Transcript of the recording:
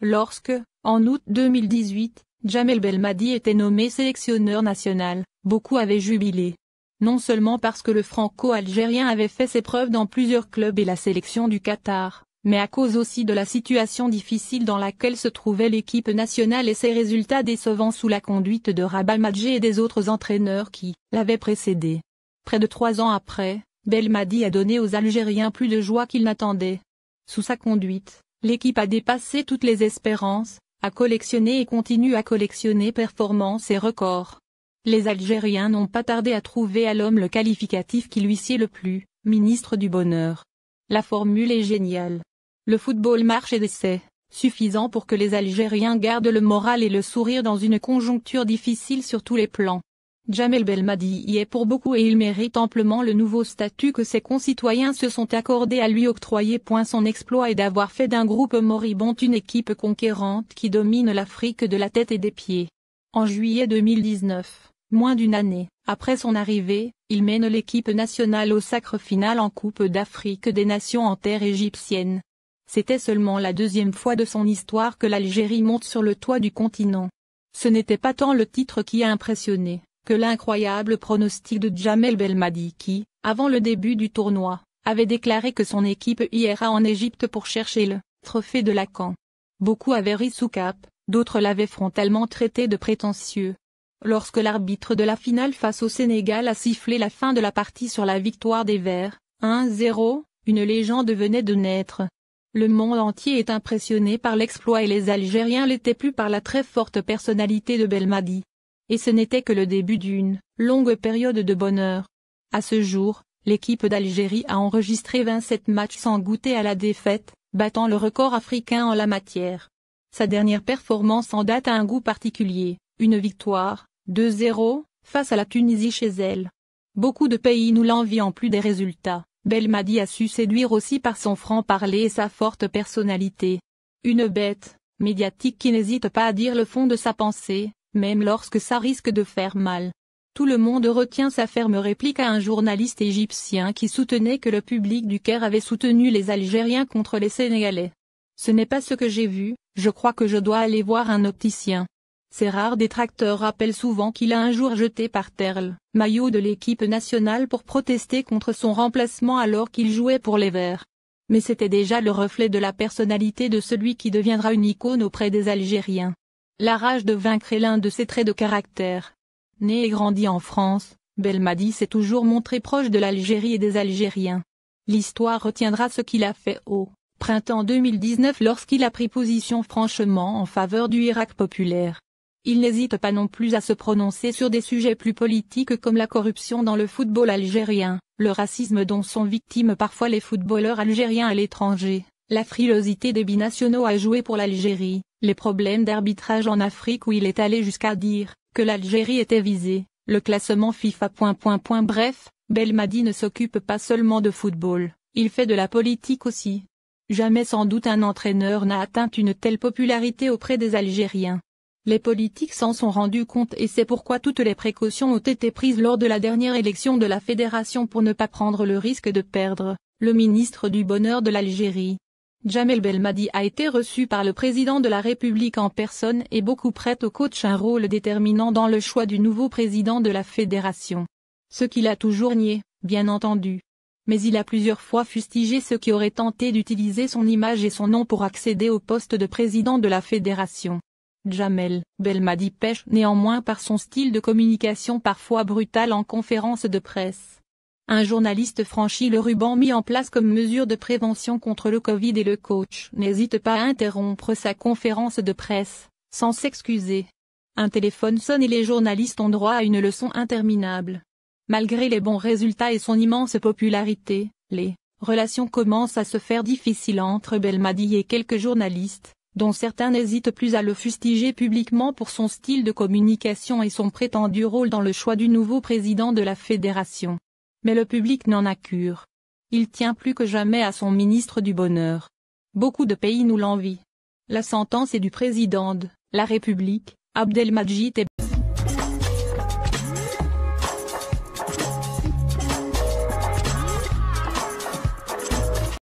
Lorsque, en août 2018, Djamel Belmadi était nommé sélectionneur national, beaucoup avaient jubilé. Non seulement parce que le franco-algérien avait fait ses preuves dans plusieurs clubs et la sélection du Qatar, mais à cause aussi de la situation difficile dans laquelle se trouvait l'équipe nationale et ses résultats décevants sous la conduite de Rabah Madjeh et des autres entraîneurs qui l'avaient précédé. Près de 3 ans après, Belmadi a donné aux Algériens plus de joie qu'ils n'attendaient. Sous sa conduite, l'équipe a dépassé toutes les espérances, a collectionné et continue à collectionner performances et records. Les Algériens n'ont pas tardé à trouver à l'homme le qualificatif qui lui sied le plus, ministre du bonheur. La formule est géniale. Le football marche et c'est suffisant pour que les Algériens gardent le moral et le sourire dans une conjoncture difficile sur tous les plans. Djamel Belmadi y est pour beaucoup et il mérite amplement le nouveau statut que ses concitoyens se sont accordés à lui octroyer. Son exploit est d'avoir fait d'un groupe moribond une équipe conquérante qui domine l'Afrique de la tête et des pieds. En juillet 2019, moins d'une année après son arrivée, il mène l'équipe nationale au sacre final en Coupe d'Afrique des Nations en terre égyptienne. C'était seulement la 2e fois de son histoire que l'Algérie monte sur le toit du continent. Ce n'était pas tant le titre qui a impressionné, que l'incroyable pronostic de Djamel Belmadi qui, avant le début du tournoi, avait déclaré que son équipe ira en Égypte pour chercher le trophée de la CAN. Beaucoup avaient ri sous cap, d'autres l'avaient frontalement traité de prétentieux. Lorsque l'arbitre de la finale face au Sénégal a sifflé la fin de la partie sur la victoire des Verts, 1-0, une légende venait de naître. Le monde entier est impressionné par l'exploit et les Algériens l'étaient plus par la très forte personnalité de Belmadi. Et ce n'était que le début d'une longue période de bonheur. À ce jour, l'équipe d'Algérie a enregistré 27 matchs sans goûter à la défaite, battant le record africain en la matière. Sa dernière performance en date a un goût particulier, une victoire, 2-0, face à la Tunisie chez elle. Beaucoup de pays nous l'envient en plus des résultats. Belmadi a su séduire aussi par son franc-parler et sa forte personnalité. Une bête médiatique qui n'hésite pas à dire le fond de sa pensée, même lorsque ça risque de faire mal. Tout le monde retient sa ferme réplique à un journaliste égyptien qui soutenait que le public du Caire avait soutenu les Algériens contre les Sénégalais. Ce n'est pas ce que j'ai vu, je crois que je dois aller voir un opticien. Ses rares détracteurs rappellent souvent qu'il a un jour jeté par terre le maillot de l'équipe nationale pour protester contre son remplacement alors qu'il jouait pour les Verts. Mais c'était déjà le reflet de la personnalité de celui qui deviendra une icône auprès des Algériens. La rage de vaincre est l'un de ses traits de caractère. Né et grandi en France, Belmadi s'est toujours montré proche de l'Algérie et des Algériens. L'histoire retiendra ce qu'il a fait au printemps 2019 lorsqu'il a pris position franchement en faveur du Irak populaire. Il n'hésite pas non plus à se prononcer sur des sujets plus politiques comme la corruption dans le football algérien, le racisme dont sont victimes parfois les footballeurs algériens à l'étranger, la frilosité des binationaux à jouer pour l'Algérie, les problèmes d'arbitrage en Afrique où il est allé jusqu'à dire que l'Algérie était visée, le classement FIFA. Bref, Belmadi ne s'occupe pas seulement de football, il fait de la politique aussi. Jamais sans doute un entraîneur n'a atteint une telle popularité auprès des Algériens. Les politiques s'en sont rendus compte et c'est pourquoi toutes les précautions ont été prises lors de la dernière élection de la fédération pour ne pas prendre le risque de perdre le ministre du Bonheur de l'Algérie. Djamel Belmadi a été reçu par le président de la République en personne et beaucoup prêtent au coach un rôle déterminant dans le choix du nouveau président de la fédération. Ce qu'il a toujours nié, bien entendu. Mais il a plusieurs fois fustigé ceux qui auraient tenté d'utiliser son image et son nom pour accéder au poste de président de la fédération. Djamel Belmadi pêche néanmoins par son style de communication parfois brutal en conférence de presse. Un journaliste franchit le ruban mis en place comme mesure de prévention contre le Covid et le coach n'hésite pas à interrompre sa conférence de presse, sans s'excuser. Un téléphone sonne et les journalistes ont droit à une leçon interminable. Malgré les bons résultats et son immense popularité, les relations commencent à se faire difficiles entre Belmadi et quelques journalistes, dont certains n'hésitent plus à le fustiger publiquement pour son style de communication et son prétendu rôle dans le choix du nouveau président de la fédération. Mais le public n'en a cure. Il tient plus que jamais à son ministre du Bonheur. Beaucoup de pays nous l'envient. La sentence est du président de la République, Abdelmadjid Tebboune.